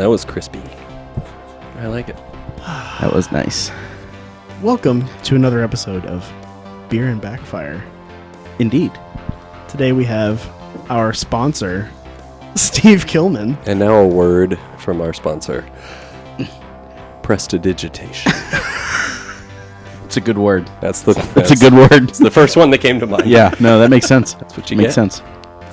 that was crispy. I like it. That was nice. Welcome to another episode of Beer and Backfire. Indeed. Today we have our sponsor, Steve Killmon. And now a word from our sponsor. Prestidigitation. It's a good word. That's a good word. It's the first one that came to mind. Yeah, no, that makes sense. That's what you makes get. sense.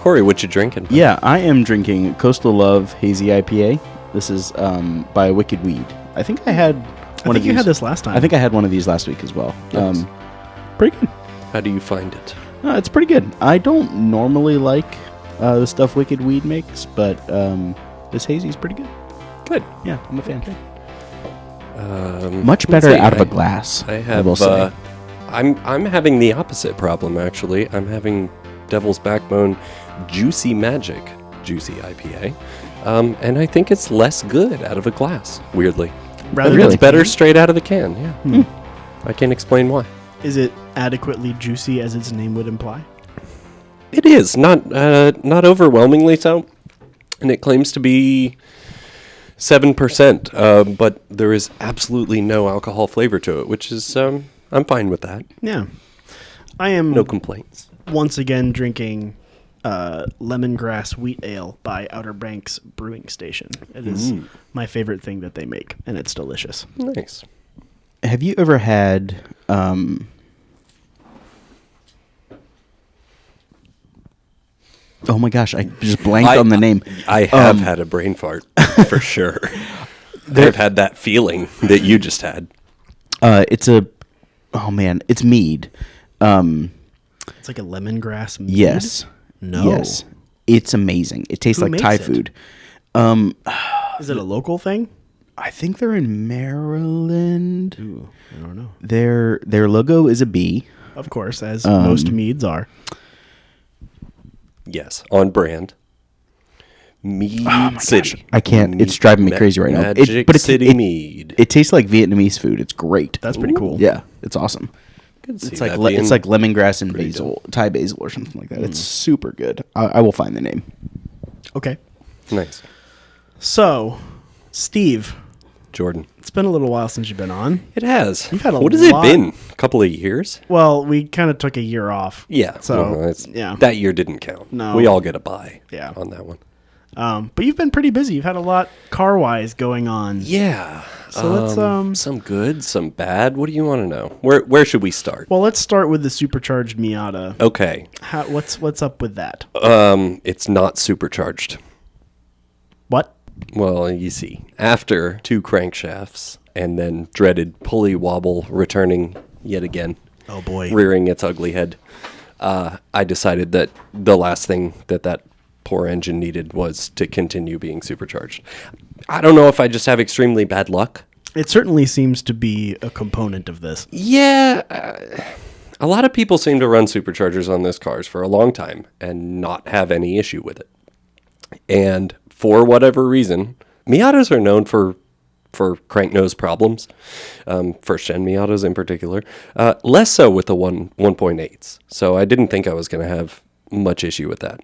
Corey, what you drinking? Yeah, I am drinking Coastal Love Hazy IPA. This is by Wicked Weed. I think I had one of these. You had this last time. I think I had one of these last week as well. Nice. Pretty good. How do you find it? It's pretty good. I don't normally like the stuff Wicked Weed makes, but this hazy is pretty good. Good. Yeah, I'm a fan. Okay. Much better out of a glass. I will say. I'm having the opposite problem actually. I'm having Devil's Backbone Juicy Magic Juicy IPA, and I think it's less good out of a glass. Weirdly, Rather it's better straight out of the can. Yeah, I can't explain why. Is it adequately juicy as its name would imply? It is not overwhelmingly so, and it claims to be 7%, but there is absolutely no alcohol flavor to it, which is I'm fine with that. Yeah. I am No complaints. once again drinking lemongrass wheat ale by Outer Banks Brewing Station. It is my favorite thing that they make, and it's delicious. Nice. Have you ever had oh my gosh, I just blanked on the name. I have had a brain fart for sure. I've had that feeling that you just had. It's mead. It's like a lemongrass mead? Yes. No. Yes. It's amazing. It tastes Who like Thai makes it? food. Is it a local thing? I think they're in Maryland. Ooh, I don't know. Their logo is a bee. Of course, as most meads are. Yes, on brand. Mead City. I can't. It's driving me crazy right now. Magic City Mead. It tastes like Vietnamese food. It's great. That's pretty cool. Yeah, it's awesome. Could see It's like that being it's like lemongrass and pretty basil, Thai basil or something like that. It's super good. I will find the name. Okay. nice. So, Steve, Jordan. it's been a little while since you've been on. It has. You've had a What has lot- it been? A couple of years? Well, we kind of took a year off. Yeah. So, it's, yeah. That year didn't count. No. We all get a bye Yeah. on that one. But you've been pretty busy. You've had a lot car-wise going on. Yeah. So let's some good, some bad. What do you want to know? Where should we start? Well, let's start with the supercharged Miata. Okay. What's up with that? It's not supercharged. What? Well, you see, after 2 crankshafts and then dreaded pulley wobble returning yet again, Oh boy. rearing its ugly head, I decided that the last thing that poor engine needed was to continue being supercharged. I don't know if I just have extremely bad luck. It certainly seems to be a component of this. Yeah, a lot of people seem to run superchargers on those cars for a long time and not have any issue with it. And for whatever reason, Miatas are known for crank nose problems, first-gen Miatas in particular. Less so with the 1.8s. So I didn't think I was going to have much issue with that.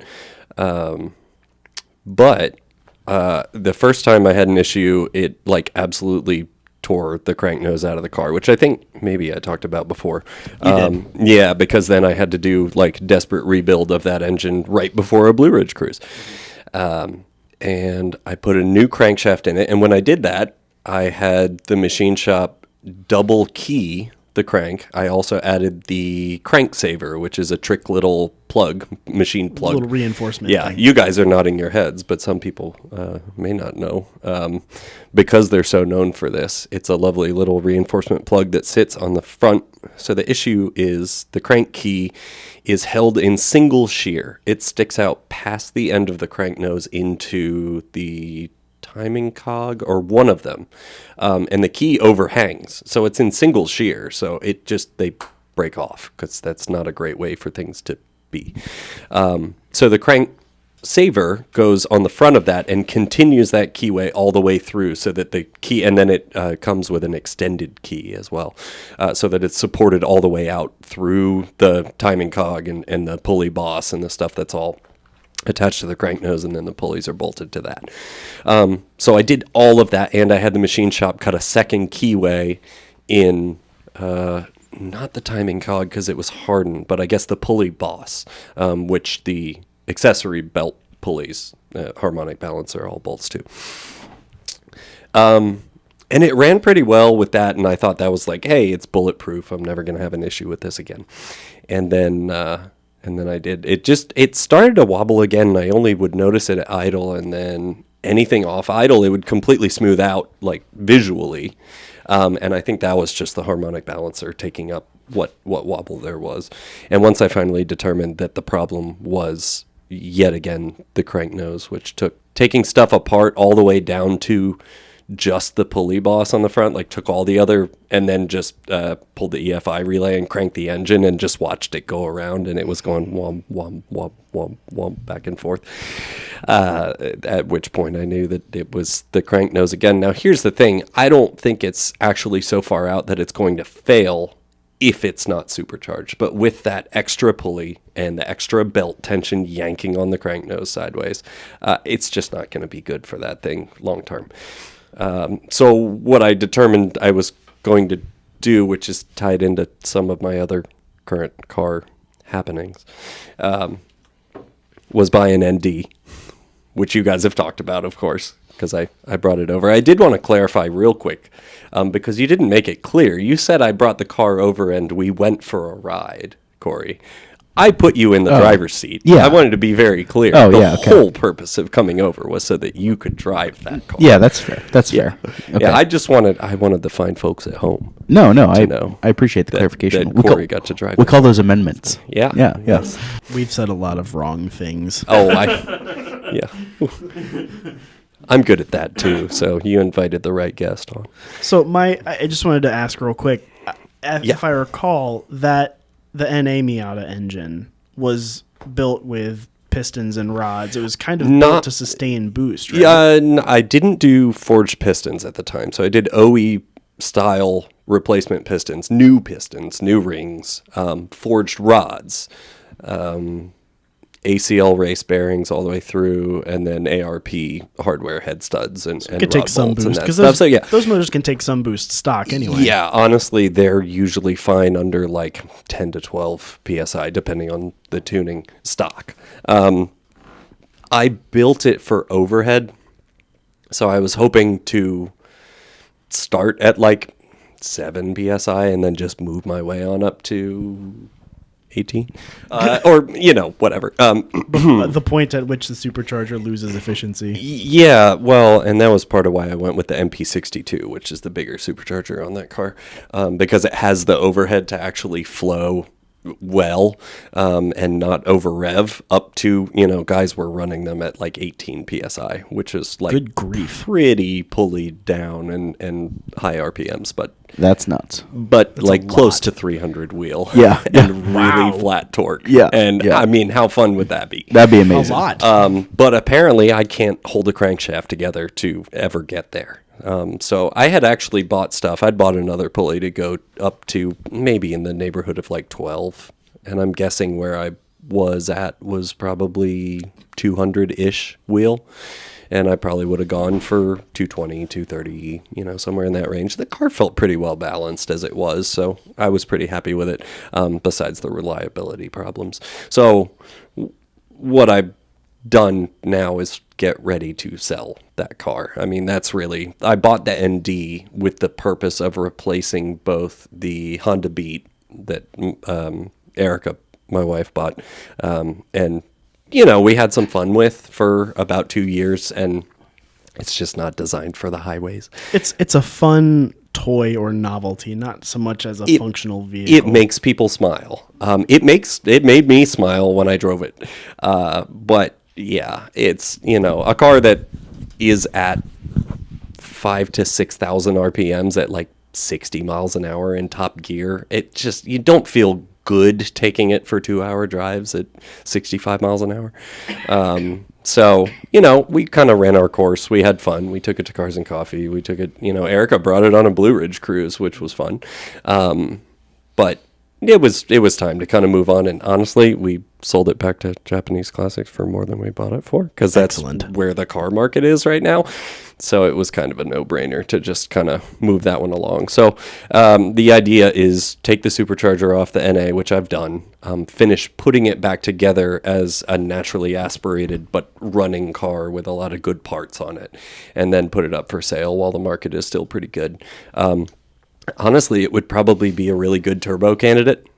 But the first time I had an issue, it absolutely tore the crank nose out of the car, which I think maybe I talked about before. Yeah, because then I had to do desperate rebuild of that engine right before a Blue Ridge cruise. And I put a new crankshaft in it. And when I did that, I had the machine shop double key the crank. I also added the crank saver, which is a trick little plug, machine plug. A little reinforcement Yeah, thing. you guys are nodding your heads, but some people may not know. Because they're so known for this, it's a lovely little reinforcement plug that sits on the front. So the issue is the crank key is held in single shear. It sticks out past the end of the crank nose into the timing cog, or one of them, and the key overhangs, so it's in single shear, so they break off, because that's not a great way for things to be. So the crank saver goes on the front of that and continues that keyway all the way through, so that the key, and then it comes with an extended key as well, so that it's supported all the way out through the timing cog and the pulley boss and the stuff that's all attached to the crank nose, and then the pulleys are bolted to that. So I did all of that, and I had the machine shop cut a second keyway in not the timing cog because it was hardened, but I guess the pulley boss, which the accessory belt pulleys, harmonic balancer, all bolts to. And it ran pretty well with that, and I thought that was like, hey, it's bulletproof. I'm never going to have an issue with this again. And then I did. It started to wobble again, and I only would notice it at idle, and then anything off idle, it would completely smooth out, like, visually. And I think that was just the harmonic balancer taking up what wobble there was. And once I finally determined that the problem was, yet again, the crank nose, which took taking stuff apart all the way down to just the pulley boss on the front, like took all the other, and then just pulled the EFI relay and cranked the engine and just watched it go around, and it was going womp, womp, womp, womp, womp, back and forth. At which point I knew that it was the crank nose again. Now, here's the thing. I don't think it's actually so far out that it's going to fail if it's not supercharged. But with that extra pulley and the extra belt tension yanking on the crank nose sideways, it's just not going to be good for that thing long term. So what I determined I was going to do, which is tied into some of my other current car happenings, was buy an ND, which you guys have talked about, of course, because I brought it over. I did want to clarify real quick, because you didn't make it clear. You said I brought the car over and we went for a ride, Corey. I put you in the driver's seat. Yeah. I wanted to be very clear. The whole purpose of coming over was so that you could drive that car. Yeah, that's fair. That's fair. Okay. Yeah, I wanted the fine folks at home. No, I appreciate the clarification. That Corey got to drive. We call those amendments. Yeah. Yeah, yes. We've said a lot of wrong things. Oh, yeah. I'm good at that too. So you invited the right guest on. So I just wanted to ask real quick, if I recall that the NA Miata engine was built with pistons and rods. It was kind of built to sustain boost, right? Yeah, I didn't do forged pistons at the time. So I did OE style replacement pistons, new rings, forged rods, ACL race bearings all the way through, and then ARP hardware head studs and it could take some boost because those motors can take some boost stock anyway. Yeah, honestly, they're usually fine under like 10 to 12 psi, depending on the tuning stock. I built it for overhead, so I was hoping to start at like 7 psi and then just move my way on up to 18 or whatever, the point at which the supercharger loses efficiency. Yeah, well, and that was part of why I went with the MP62, which is the bigger supercharger on that car, because it has the overhead to actually flow well, and not over rev up to, guys were running them at like 18 psi, which is like good grief, pretty pulleyed down and high RPMs, but that's nuts. But that's like close to 300 wheel, and really flat torque, I mean, how fun would that be? That'd be amazing. A lot. But apparently, I can't hold a crankshaft together to ever get there. So I had actually bought stuff. I'd bought another pulley to go up to maybe in the neighborhood of like 12. And I'm guessing where I was at was probably 200-ish wheel. And I probably would have gone for 220, 230, somewhere in that range. The car felt pretty well balanced as it was. So I was pretty happy with it, besides the reliability problems. So what I've done now is get ready to sell that car. I mean, I bought the ND with the purpose of replacing both the Honda Beat that Erica, my wife, bought, and we had some fun with for about 2 years, and it's just not designed for the highways. It's a fun toy or novelty, not so much as a functional vehicle. It makes people smile. It made me smile when I drove it, but yeah, it's, a car that is at 5,000 to 6,000 RPMs at like 60 miles an hour in top gear. It just, you don't feel good taking it for 2-hour drives at 65 miles an hour. So, we kind of ran our course. We had fun. We took it to Cars and Coffee. We took it, Erica brought it on a Blue Ridge cruise, which was fun. But it was time to kind of move on. And honestly, we sold it back to Japanese Classics for more than we bought it for, because that's where the car market is right now. So it was kind of a no-brainer to just kind of move that one along. So the idea is take the supercharger off the NA, which I've done, finish putting it back together as a naturally aspirated but running car with a lot of good parts on it, and then put it up for sale while the market is still pretty good. Honestly, it would probably be a really good turbo candidate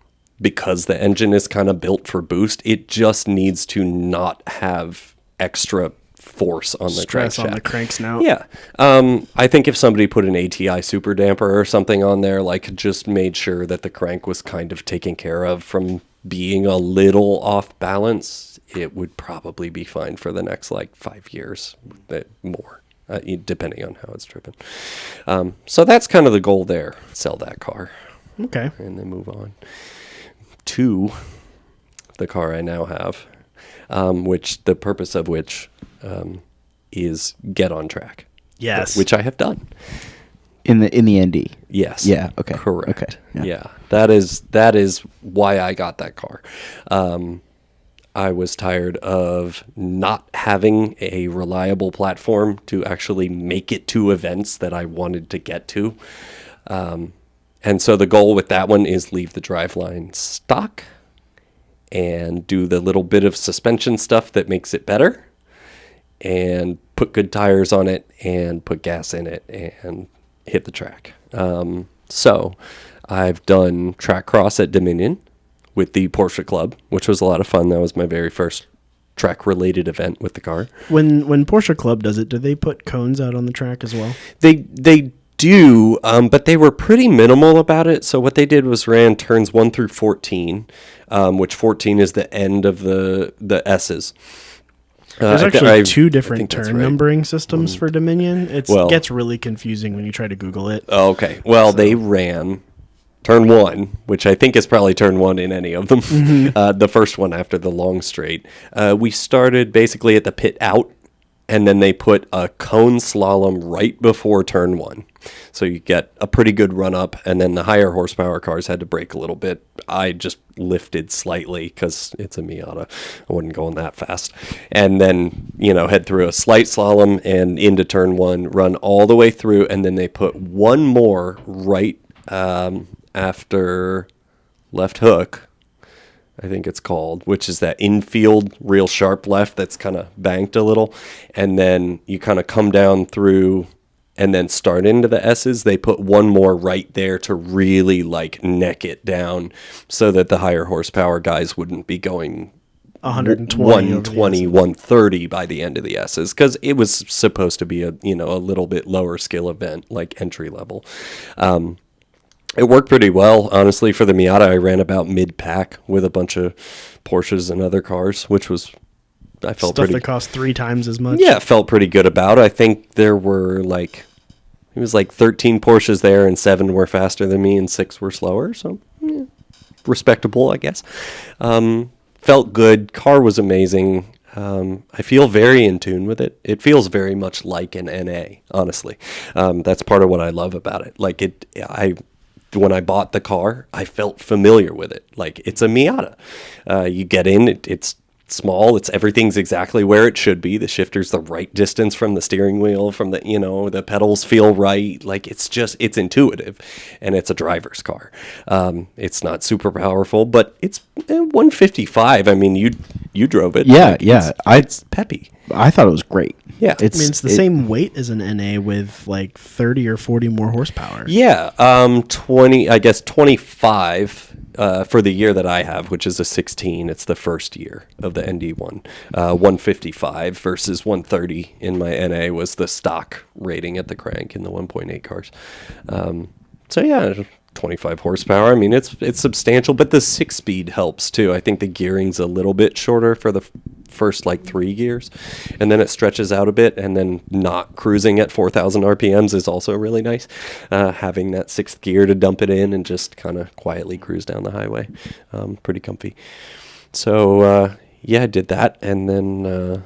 because the engine is kind of built for boost. It just needs to not have extra force on the stress crankshaft. on the cranks now. Yeah. I think if somebody put an ATI super damper or something on there, like just made sure that the crank was kind of taken care of from being a little off balance, it would probably be fine for the next like 5 years, more. Depending on how it's driven. So that's kind of the goal there. Sell that car. Okay. And then move on to the car I now have, which the purpose of which is get on track. Yes. Which I have done. In the ND. Yes. Yeah. Okay. Correct. Okay. Yeah. That is why I got that car. I was tired of not having a reliable platform to actually make it to events that I wanted to get to. And so the goal with that one is leave the driveline stock and do the little bit of suspension stuff that makes it better and put good tires on it and put gas in it and hit the track. So I've done track cross at Dominion with the Porsche Club, which was a lot of fun. That was my very first track-related event with the car. When Porsche Club does it, do they put cones out on the track as well? They do, but they were pretty minimal about it. So what they did was ran turns 1 through 14, which 14 is the end of the S's. There's actually two different that's turn right. numbering systems for Dominion. It gets really confusing when you try to Google it. Okay. Well, they ran turn 1, which I think is probably turn 1 in any of them, the first one after the long straight. We started basically at the pit out, and then they put a cone slalom right before turn 1. So you get a pretty good run up, and then the higher horsepower cars had to brake a little bit. I just lifted slightly because it's a Miata. I wasn't going that fast. And then, head through a slight slalom and into turn 1, run all the way through, and then they put one more right after left hook, I think it's called, which is that infield real sharp left that's kind of banked a little. And then you kind of come down through and then start into the S's. They put one more right there to really like neck it down so that the higher horsepower guys wouldn't be going 120, 130 by the end of the S's, because it was supposed to be a little bit lower skill event, like entry level. It worked pretty well, honestly. For the Miata, I ran about mid-pack with a bunch of Porsches and other cars, which was, I felt Stuff pretty... that cost 3 times as much? Yeah, felt pretty good about. I think there were it was like 13 Porsches there, and 7 were faster than me, and 6 were slower, so respectable, I guess. Felt good. Car was amazing. I feel very in tune with it. It feels very much like an NA, honestly. That's part of what I love about it. When I bought the car, I felt familiar with it. Like, it's a Miata. You get in, it's small. Everything's exactly where it should be. The shifter's the right distance from the steering wheel, from the pedals feel right. Like, it's intuitive, and it's a driver's car. It's not super powerful, but it's 155. I mean, you drove it. Yeah, like, yeah. It's peppy. I thought it was great. Yeah. It's the same weight as an NA with like 30 or 40 more horsepower. Yeah, 25 for the year that I have, which is a 16. It's the first year of the ND1. 155 versus 130 in my NA was the stock rating at the crank in the 1.8 cars. So yeah, 25 horsepower. I mean, it's substantial, but the 6-speed helps too. I think the gearing's a little bit shorter for the first 3 gears, and then it stretches out a bit, and then not cruising at 4,000 RPMs is also really nice. Having that 6th gear to dump it in and just kind of quietly cruise down the highway. Pretty comfy. So, I did that, and then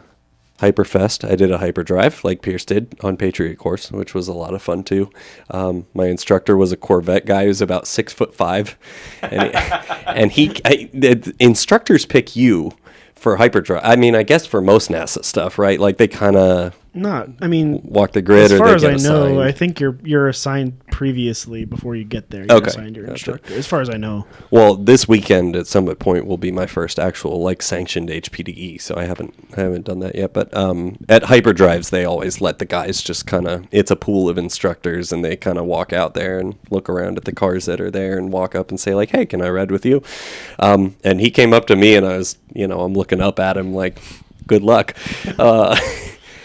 Hyperfest, I did a hyperdrive like Pierce did on Patriot Course, which was a lot of fun too. My instructor was a Corvette guy who's about 6'5", and the instructors pick you for hyperdrive. I mean, I guess for most NASA stuff, right? Like they kind of walk the grid, as far or as they I get know, assigned. I think you're assigned previously before you get there. You're assigned your instructor, as far as I know. Well, this weekend at Summit Point will be my first actual like sanctioned HPDE, so I haven't done that yet. But at hyperdrives, they always let the guys just kind of, it's a pool of instructors, and they kind of walk out there and look around at the cars that are there and walk up and say like, "Hey, can I ride with you?" And he came up to me, and I was, I'm looking up at him like, "Good luck."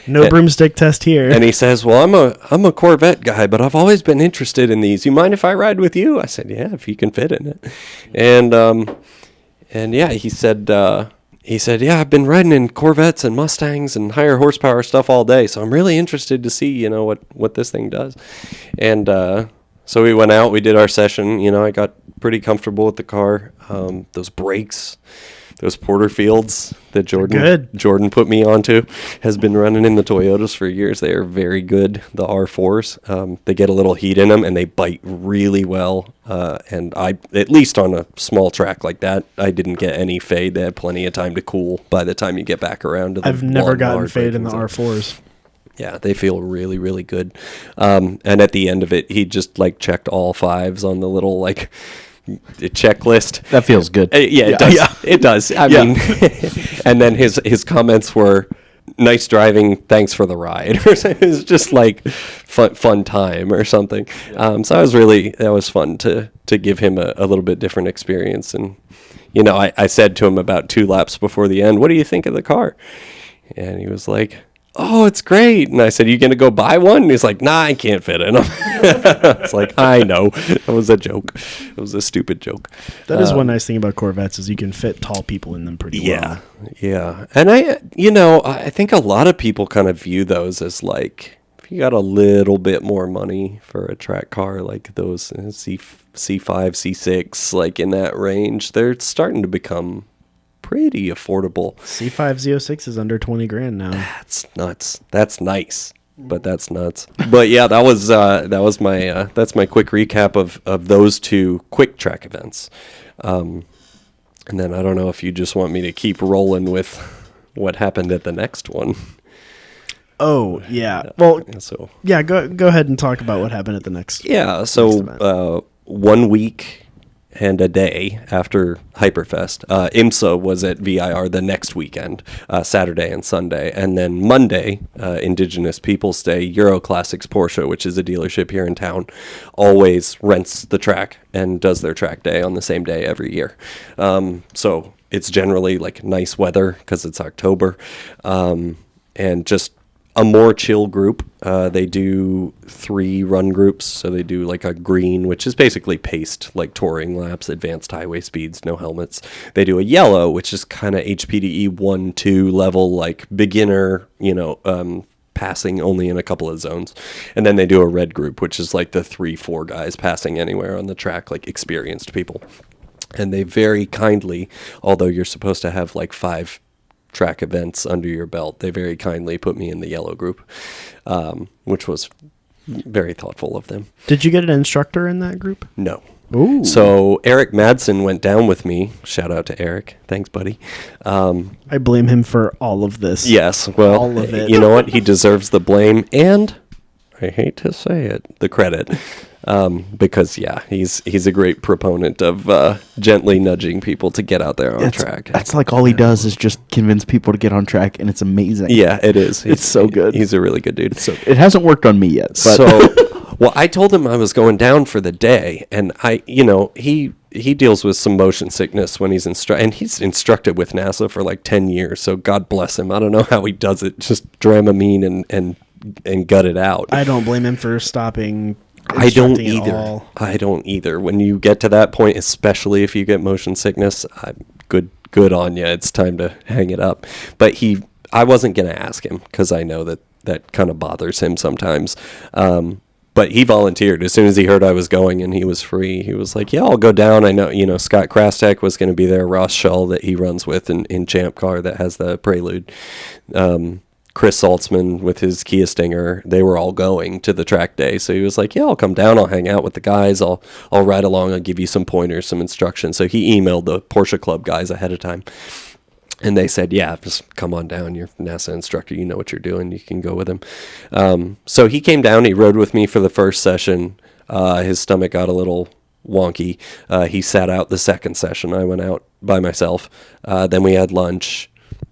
No broomstick test here. And he says, "Well, I'm a Corvette guy, but I've always been interested in these. You mind if I ride with you?" I said, "Yeah, if you can fit in it." And yeah, he said, "Yeah, I've been riding in Corvettes and Mustangs and higher horsepower stuff all day, so I'm really interested to see, what this thing does." And so we went out, we did our session. I got pretty comfortable with the car. Those brakes, those Porterfields that Jordan put me onto, has been running in the Toyotas for years. They are very good. The R4s, they get a little heat in them and they bite really well. And I, at least on a small track like that, I didn't get any fade. They had plenty of time to cool by the time you get back around to the I've never long, gotten hard fade in the braking zone. R4s. Yeah, they feel really, really good. And at the end of it, he just like checked all fives on the little like checklist. That feels good. Yeah, it does. Yeah. It does. I mean, and then his comments were, "Nice driving, thanks for the ride." It was just like fun time or something. So that was fun to give him a little bit different experience. And I said to him about 2 laps before the end, "What do you think of the car?" And he was like, "Oh, it's great." And I said, "You going to go buy one?" And he's like, "Nah, I can't fit in them." It's like, I know. That was a joke. It was a stupid joke. That is one nice thing about Corvettes is you can fit tall people in them pretty well. Yeah. And I think a lot of people kind of view those as like, if you got a little bit more money for a track car, like those C5, C6, like in that range, they're starting to become pretty affordable. C5 Z06 is under 20 grand now. That's nuts. That's nice, but that's nuts. But yeah, that's my quick recap of those 2 quick track events. And then I don't know if you just want me to keep rolling with what happened at the next one. Oh yeah. Well, so yeah. Go ahead and talk about what happened at the next. Yeah. So 1 week and a day after Hyperfest, IMSA was at VIR the next weekend, Saturday and Sunday. And then Monday, Indigenous Peoples Day, Euro Classics Porsche, which is a dealership here in town, always rents the track and does their track day on the same day every year. So it's generally like nice weather because it's October, and just a more chill group. They do 3 run groups. So they do like a green, which is basically paced, like touring laps, advanced highway speeds, no helmets. They do a yellow, which is kind of HPDE 1-2 level, like beginner, passing only in a couple of zones. And then they do a red group, which is like the 3-4 guys passing anywhere on the track, like experienced people. And they very kindly, although you're supposed to have like 5 track events under your belt, they very kindly put me in the yellow group, which was very thoughtful of them. Did you get an instructor in that group? No. Ooh. So Eric Madsen went down with me. Shout out to Eric. Thanks, buddy. I blame him for all of this. Yes. Well, all of it. You know what? He deserves the blame, and I hate to say it, the credit. Because he's a great proponent of gently nudging people to get out there on track. That's like all he does is just convince people to get on track, and it's amazing. Yeah, it is. It's so good. He's a really good dude. It hasn't worked on me yet. But. So, well, I told him I was going down for the day, and he deals with some motion sickness when he's and he's instructed with NASA for like 10 years. So God bless him. I don't know how he does it. Just Dramamine and gut it out. I don't blame him for stopping. I don't either. When you get to that point, especially if you get motion sickness, good on you. It's time to hang it up. But I wasn't going to ask him because I know that kind of bothers him sometimes. But he volunteered as soon as he heard I was going and he was free. He was like, "Yeah, I'll go down." I know, Scott Krastek was going to be there. Ross Shull that he runs with in Champ Car that has the Prelude. Chris Saltzman with his Kia Stinger, they were all going to the track day. So he was like, yeah, I'll come down. I'll hang out with the guys. I'll ride along. I'll give you some pointers, some instructions. So he emailed the Porsche Club guys ahead of time. And they said, yeah, just come on down. You're NASA instructor. You know what you're doing. You can go with him. So he came down. He rode with me for the first session. His stomach got a little wonky. He sat out the second session. I went out by myself. Then we had lunch.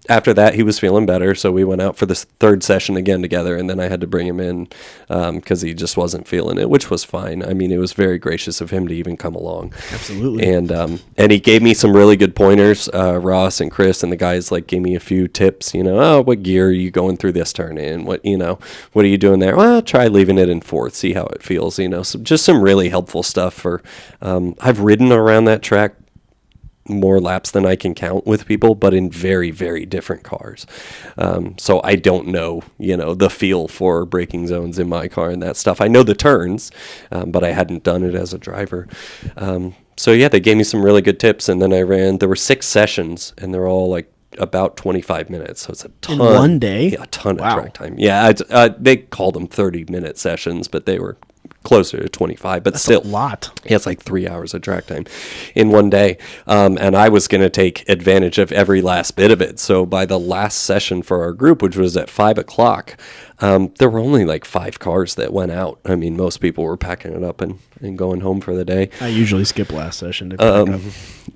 After that, he was feeling better, so we went out for this third session again together, and then I had to bring him in because he just wasn't feeling it, which was fine. I mean, it was very gracious of him to even come along. Absolutely. And he gave me some really good pointers. Ross and Chris and the guys gave me a few tips. What gear are you going through this turn in? What are you doing there? Well, try leaving it in fourth, see how it feels. So just some really helpful stuff for. I've ridden around that track more laps than I can count with people, but in very, very different cars. So I don't know, the feel for braking zones in my car and that stuff. I know the turns, but I hadn't done it as a driver. So yeah, they gave me some really good tips, and then there were 6 sessions, and they're all about 25 minutes. So it's a ton. In one day? Yeah, a ton of track time. Yeah, they called them 30-minute sessions, but they were closer to 25, but That's still a lot. Yeah, it's 3 hours of track time in one day. And I was going to take advantage of every last bit of it. So by the last session for our group, which was at 5:00, there were only 5 cars that went out. I mean, most people were packing it up and going home for the day. I usually skip last session to pick up.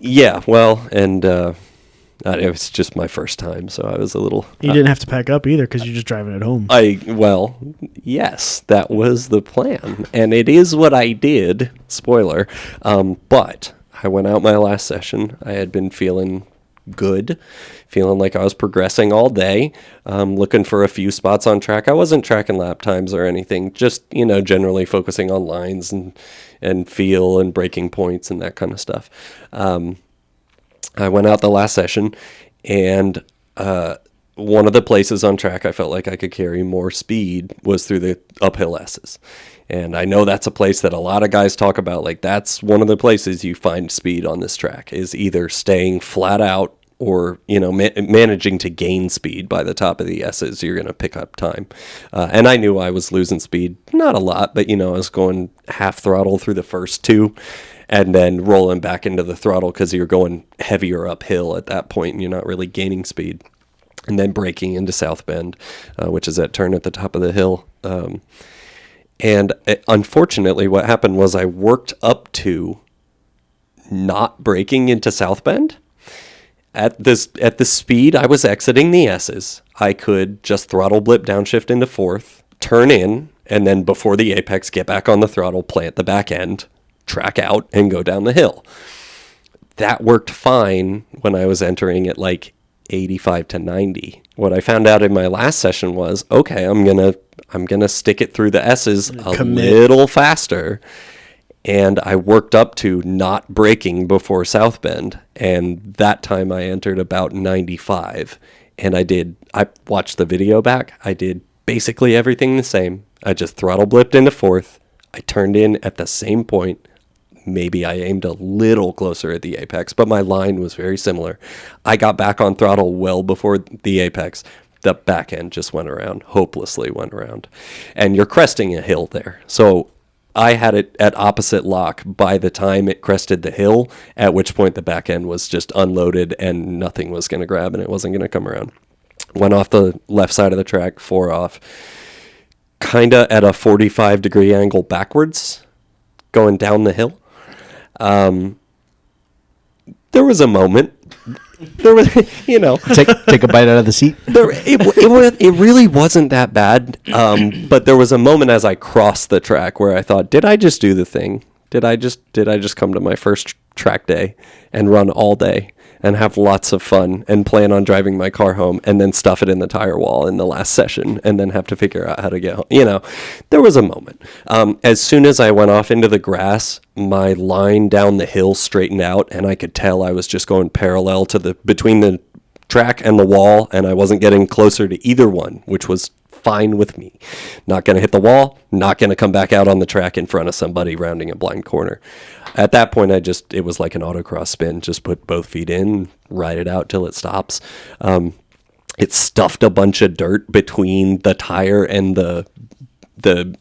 Yeah, well, and it was just my first time, so I was a little. You didn't have to pack up either because you're just driving it home. Yes, that was the plan, and it is what I did. Spoiler, but I went out my last session. I had been feeling good, feeling like I was progressing all day, looking for a few spots on track. I wasn't tracking lap times or anything, just generally focusing on lines and feel and braking points and that kind of stuff. I went out the last session, and one of the places on track I felt like I could carry more speed was through the uphill S's. And I know that's a place that a lot of guys talk about. That's one of the places you find speed on this track, is either staying flat out or, managing to gain speed by the top of the S's. You're going to pick up time. And I knew I was losing speed, not a lot, but, I was going half throttle through the first 2. And then rolling back into the throttle because you're going heavier uphill at that point and you're not really gaining speed. And then braking into South Bend, which is that turn at the top of the hill. Unfortunately, what happened was I worked up to not braking into South Bend. At the speed I was exiting the S's, I could just throttle blip downshift into fourth, turn in, and then before the apex, get back on the throttle, plant the back end, track out, and go down the hill. That worked fine when I was entering at 85 to 90. What I found out in my last session was, okay, I'm gonna stick it through the S's a little faster. And I worked up to not braking before South Bend, and that time I entered about 95. And I watched the video back. I did basically everything the same. I just throttle blipped into fourth. I turned in at the same point. Maybe I aimed a little closer at the apex, but my line was very similar. I got back on throttle well before the apex. The back end just hopelessly went around. And you're cresting a hill there. So I had it at opposite lock by the time it crested the hill, at which point the back end was just unloaded and nothing was going to grab and it wasn't going to come around. Went off the left side of the track, 4 off, kind of at a 45-degree angle backwards, going down the hill. There was a moment. There was, take a bite out of the seat. It really wasn't that bad. But there was a moment as I crossed the track where I thought, did I just do the thing? Did I just come to my first track day and run all day and have lots of fun and plan on driving my car home and then stuff it in the tire wall in the last session and then have to figure out how to get home? There was a moment. As soon as I went off into the grass, my line down the hill straightened out and I could tell I was just going parallel to between the track and the wall, and I wasn't getting closer to either one, which was fine with me. Not going to hit the wall, not going to come back out on the track in front of somebody rounding a blind corner. At that point, it was like an autocross spin. Just put both feet in, ride it out till it stops. it stuffed a bunch of dirt between the tire and the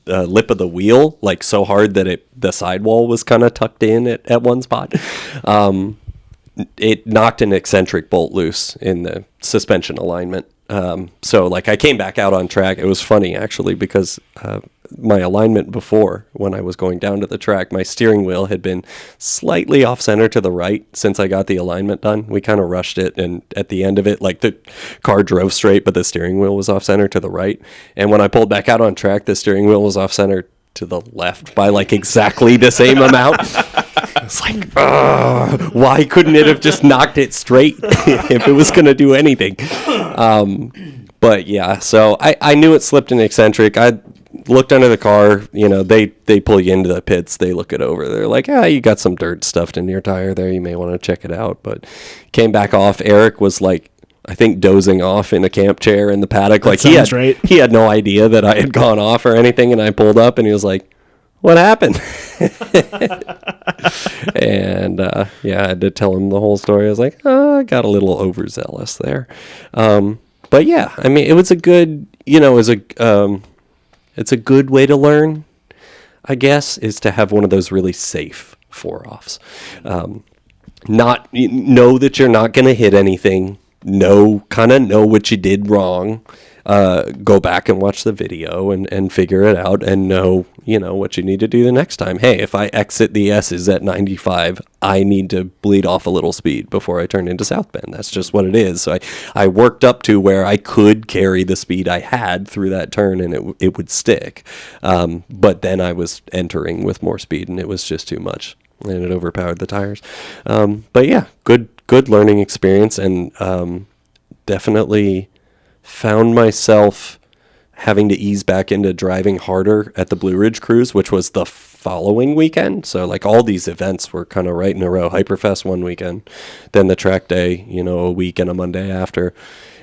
lip of the wheel, like so hard that the sidewall was kind of tucked in at one spot. It knocked an eccentric bolt loose in the suspension alignment. So like I came back out on track. It was funny actually because my alignment before, when I was going down to the track, my steering wheel had been slightly off center to the right since I got the alignment done. We kind of rushed it, and at the end of it, like the car drove straight, but the steering wheel was off center to the right. And when I pulled back out on track, the steering wheel was off center to the left by like exactly the same amount. It's like, why couldn't it have just knocked it straight if it was going to do anything? But yeah, so I knew it slipped an eccentric. I looked under the car, they pull you into the pits. They look it over. They're like, you got some dirt stuffed in your tire there. You may want to check it out. But came back off. Eric was like, I think dozing off in a camp chair in the paddock. That like sounds right. He had no idea that I had gone off or anything. And I pulled up and he was like, what happened? And I had to tell him the whole story. I was like, I got a little overzealous there. But yeah, I mean, it was a good, it's a good way to learn, I guess, is to have one of those really safe 4-offs. Know that you're not going to hit anything. Know what you did wrong. Go back and watch the video and figure it out and know what you need to do the next time. Hey, if I exit the S's at 95, I need to bleed off a little speed before I turn into South Bend. That's just what it is. So I worked up to where I could carry the speed I had through that turn and it would stick. But then I was entering with more speed and it was just too much and it overpowered the tires. But yeah, good learning experience, and definitely found myself having to ease back into driving harder at the Blue Ridge Cruise, which was the following weekend. So like all these events were kind of right in a row. Hyperfest one weekend, then the track day, a week and a Monday after,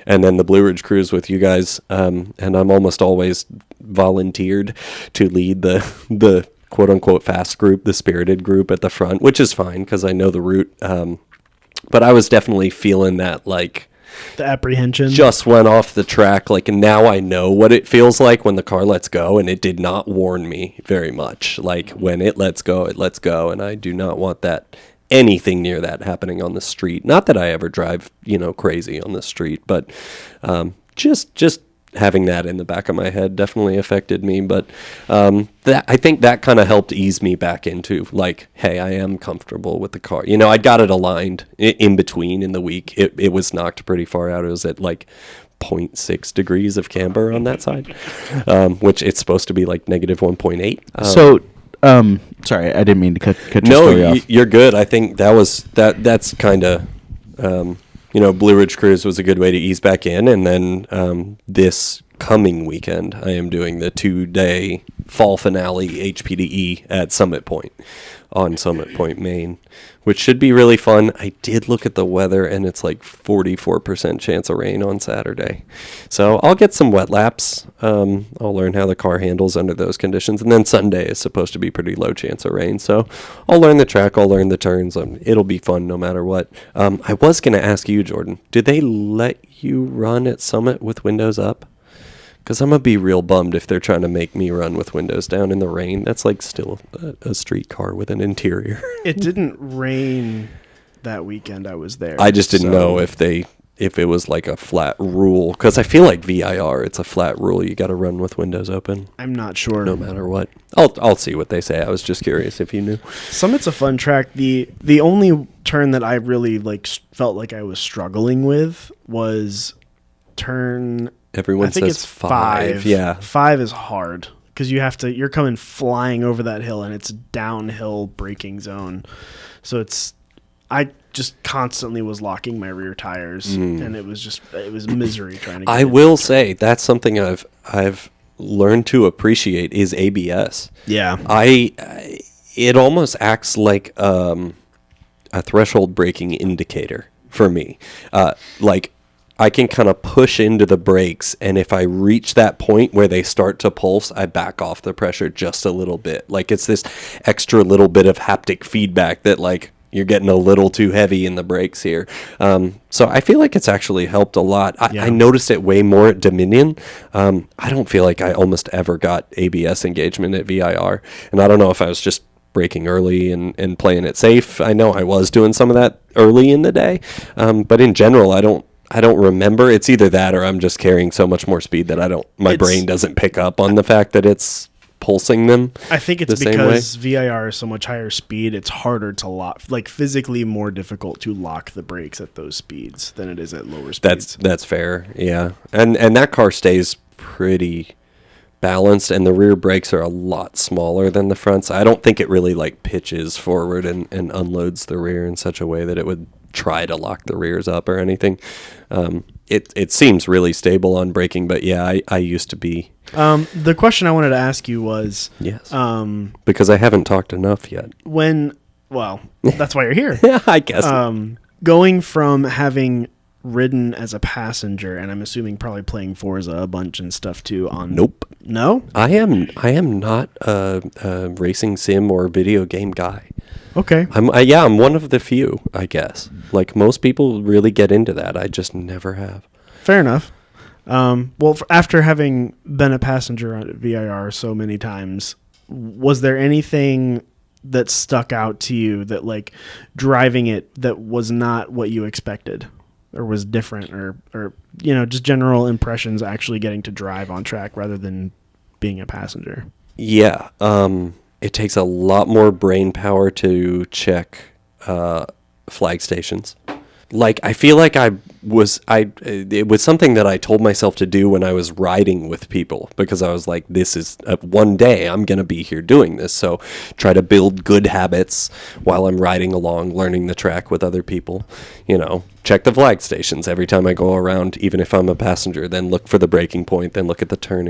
and then the Blue Ridge Cruise with you guys. And I'm almost always volunteered to lead the quote unquote fast group, the spirited group at the front, which is fine because I know the route. But I was definitely feeling that like, the apprehension just went off the track. Like, now I know what it feels like when the car lets go, and it did not warn me very much. Like, when it lets go, and I do not want that anything near that happening on the street. Not that I ever drive, crazy on the street, but just having that in the back of my head definitely affected me. But I think that kind of helped ease me back into like, hey, I am comfortable with the car. I'd got it aligned in between in the week. It was knocked pretty far out. It was at like 0.6 degrees of camber on that side, which it's supposed to be like negative 1.8. Sorry, I didn't mean to cut your story off. You're good. I think that's kind of... Blue Ridge Cruise was a good way to ease back in. And then this coming weekend, I am doing the 2-day fall finale HPDE at Summit Point on Summit Point, Maine, which should be really fun. I did look at the weather, and it's like 44% chance of rain on Saturday. So I'll get some wet laps. I'll learn how the car handles under those conditions. And then Sunday is supposed to be pretty low chance of rain. So I'll learn the track. I'll learn the turns. It'll be fun no matter what. I was going to ask you, Jordan, did they let you run at Summit with windows up? Because I'm going to be real bummed if they're trying to make me run with windows down in the rain. That's like still a street car with an interior. It didn't rain that weekend I was there. I just didn't know if it was like a flat rule. Because I feel like VIR, it's a flat rule. You got to run with windows open. I'm not sure. No matter what. I'll see what they say. I was just curious if you knew. Summit's a fun track. The only turn that I really felt like I was struggling with was turn... Everyone says it's 5. Yeah. 5 is hard because you're coming flying over that hill and it's downhill braking zone. So I just constantly was locking my rear tires and it was misery trying to get I will say that's something I've learned to appreciate is ABS. Yeah. It almost acts like a threshold braking indicator for me. I can kind of push into the brakes, and if I reach that point where they start to pulse, I back off the pressure just a little bit. Like, it's this extra little bit of haptic feedback that, like, you're getting a little too heavy in the brakes here. So I feel like it's actually helped a lot. I noticed it way more at Dominion. I don't feel like I almost ever got ABS engagement at VIR. And I don't know if I was just braking early and playing it safe. I know I was doing some of that early in the day. But in general, I don't remember. It's either that or I'm just carrying so much more speed that my brain doesn't pick up on the fact that it's pulsing them. I think it's because VIR is so much higher speed, it's harder to lock, like physically more difficult to lock the brakes at those speeds than it is at lower speeds. That's fair. Yeah. And that car stays pretty balanced, and the rear brakes are a lot smaller than the fronts. I don't think it really like pitches forward and unloads the rear in such a way that it would try to lock the rears up or anything. It seems really stable on braking, but yeah, I used to be. The question I wanted to ask you was, yes, because I haven't talked enough yet. Well, that's why you're here. Yeah, I guess. Going from having ridden as a passenger, and I'm assuming probably playing Forza a bunch and stuff too. Nope. No? I am not a racing sim or video game guy. Okay. I'm one of the few, I guess. Like most people really get into that. I just never have. Fair enough. Well, after having been a passenger at VIR so many times, was there anything that stuck out to you that like driving it that was not what you expected or was different or just general impressions actually getting to drive on track rather than being a passenger? Yeah. It takes a lot more brain power to check flag stations. Like, I feel like it was something that I told myself to do when I was riding with people, because I was like, this is one day I'm going to be here doing this. So try to build good habits while I'm riding along, learning the track with other people, check the flag stations every time I go around, even if I'm a passenger, then look for the braking point, then look at the turn,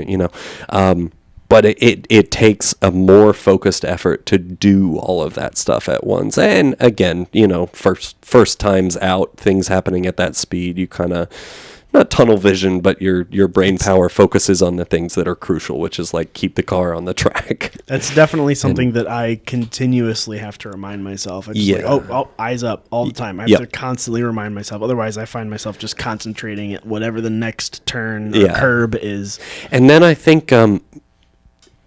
But it takes a more focused effort to do all of that stuff at once. And again, first times out, things happening at that speed, you kind of, not tunnel vision, but your brain power focuses on the things that are crucial, which is like keep the car on the track. That's definitely something that I continuously have to remind myself. I just eyes up all the time. I have to constantly remind myself. Otherwise, I find myself just concentrating at whatever the next turn or curb is. And then I think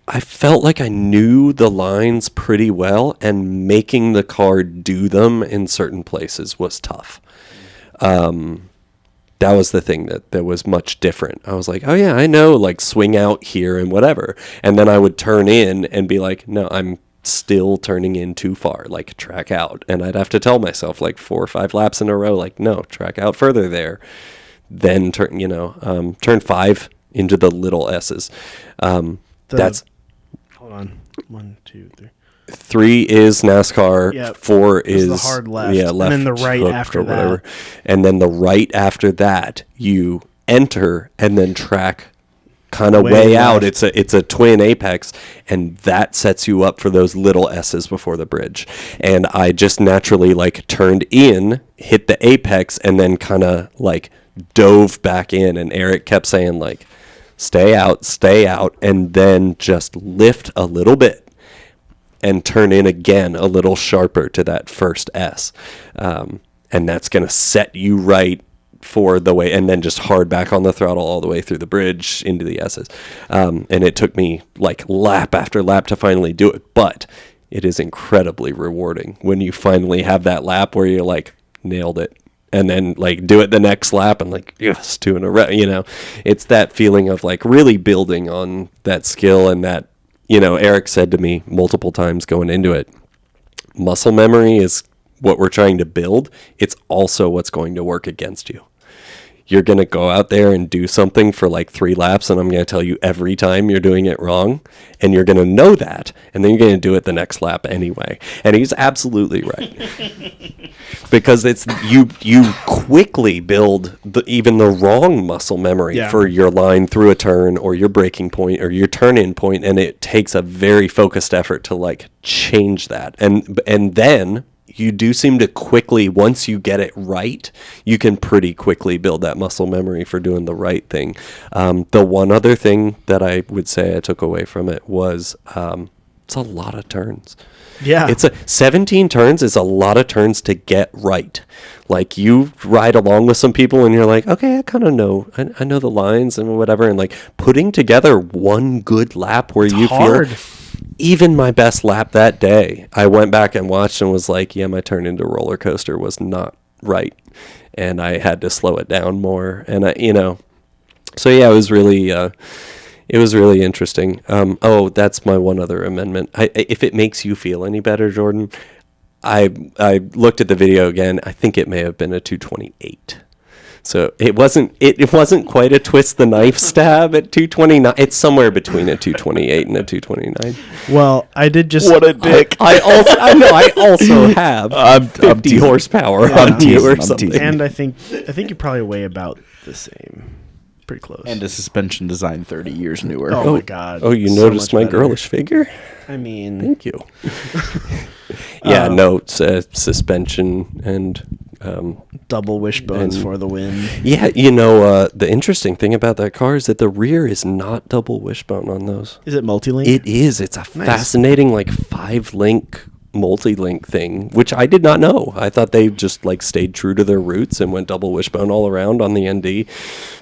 I felt like I knew the lines pretty well, and making the car do them in certain places was tough. That was the thing that was much different. I was like, oh yeah, I know, like swing out here and whatever. And then I would turn in and be like, no, I'm still turning in too far, like track out. And I'd have to tell myself like 4 or 5 laps in a row, like, no, track out further there. Then turn 5 into the little S's. That's... Hold on. 1, 2, 3. 3 is NASCAR. Yep. 4 is the hard left. Yeah, left. And then the right after that. Whatever. And then the right after that, you enter and then track kind of way out. It's a twin apex, and that sets you up for those little S's before the bridge. And I just naturally like turned in, hit the apex, and then kind of like dove back in. And Eric kept saying like, stay out, and then just lift a little bit and turn in again a little sharper to that first S. And that's going to set you right for the way, and then just hard back on the throttle all the way through the bridge into the S's. And it took me like lap after lap to finally do it, but it is incredibly rewarding when you finally have that lap where you're like, nailed it. And then like do it the next lap and like, yes, 2 in a row, it's that feeling of like really building on that skill. And that, Eric said to me multiple times going into it, muscle memory is what we're trying to build. It's also what's going to work against you. You're going to go out there and do something for like 3 laps, and I'm going to tell you every time you're doing it wrong, and you're going to know that, and then you're going to do it the next lap anyway. And he's absolutely right. Because it's you quickly build even the wrong muscle memory for your line through a turn or your braking point or your turn-in point, and it takes a very focused effort to like change that. And then you do seem to quickly, once you get it right, you can pretty quickly build that muscle memory for doing the right thing. The one other thing that I would say I took away from it was It's a lot of turns. Yeah. 17 turns is a lot of turns to get right. Like, you ride along with some people and you're like, okay, I kind of know. I know the lines and whatever. And like putting together one good lap where you hard. feel, even my best lap that day, I went back and watched and was like, yeah, my turn into roller coaster was not right. And I had to slow it down more. And so yeah, it was really interesting. That's my one other amendment. If it makes you feel any better, Jordan, I looked at the video again. I think it may have been a 228. So it wasn't quite a twist the knife stab at 229. It's somewhere between a 228 and a 229. Well, I did just... What a dick. I also have 50 horsepower on you or something. And I think you probably weigh about the same. Pretty close. And a suspension design 30 years newer. Oh my God. Oh, you So noticed much my better. girlish figure? I mean... Thank you. Suspension and... double wishbones and- for the win. Yeah, the interesting thing about that car is that the rear is not double wishbone on those. Is it multi-link? It is. It's a fascinating, 5-link multi-link thing, which I did not know. I thought they just stayed true to their roots and went double wishbone all around on the ND,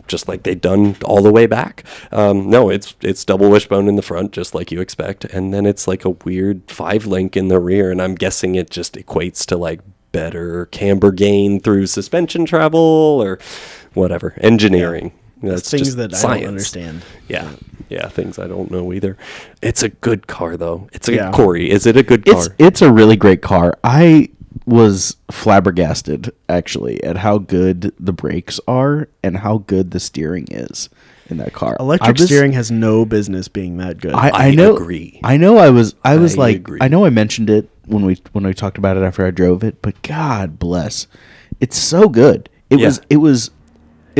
just like they'd done all the way back. No, it's double wishbone in the front, just like you expect, and then it's a weird 5-link in the rear, and I'm guessing it just equates to better camber gain through suspension travel or whatever engineering. That's things just that I science. don't understand. Yeah, things I don't know either. It's a good car though. Yeah. Corey, is it a good car? It's a really great car. I was flabbergasted actually at how good the brakes are and how good the steering is in that car. Electric steering has no business being that good. I know. agree. I know. I was like, agree. I know I mentioned it when we talked about it after I drove it, but God bless, it's so good. It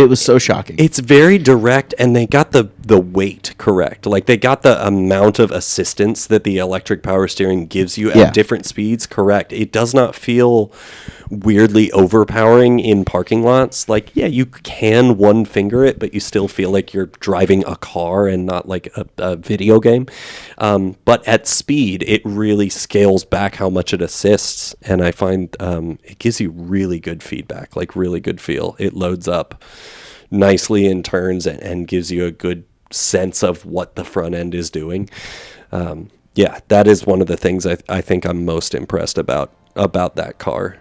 was so shocking. It's very direct, and they got the weight correct. They got the amount of assistance that the electric power steering gives you at different speeds correct. It does not feel weirdly overpowering in parking lots. You can one finger it, but you still feel like you're driving a car and not a video game. But at speed, it really scales back how much it assists, and I find it gives you really good feedback, really good feel. It loads up nicely in turns and gives you a good sense of what the front end is doing. That is one of the things I think I'm most impressed about that car,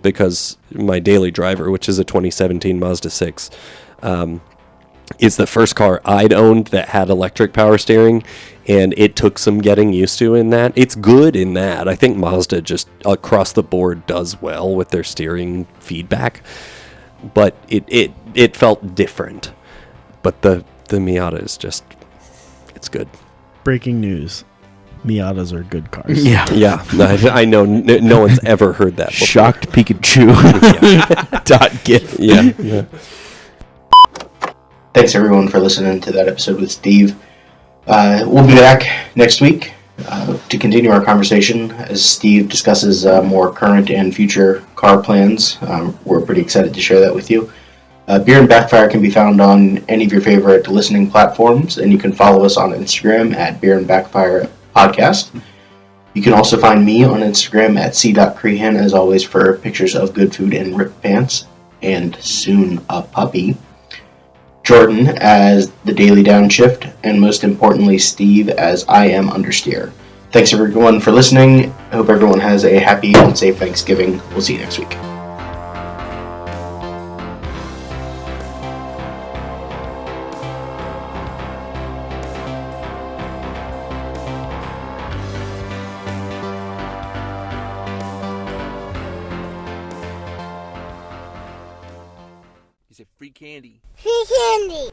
because my daily driver, which is a 2017 Mazda 6, is the first car I'd owned that had electric power steering, and it took some getting used to in that. It's good in that. I think Mazda just across the board does well with their steering feedback, but it felt different. But the Miata is just, it's good. Breaking news. Miatas are good cars. Yeah. I know no one's ever heard that before. Shocked Pikachu. .gif. Yeah. Thanks everyone for listening to that episode with Steve. We'll be back next week to continue our conversation as Steve discusses more current and future car plans. We're pretty excited to share that with you. Beer and Backfire can be found on any of your favorite listening platforms, and you can follow us on Instagram at Beer and Backfire Podcast. You can also find me on Instagram at c.crehan, as always, for pictures of good food and ripped pants, and soon a puppy. Jordan as the Daily Downshift, and most importantly, Steve as I Am Understeer. Thanks everyone for listening. I hope everyone has a happy and safe Thanksgiving. We'll see you next week. He said free candy. Free candy.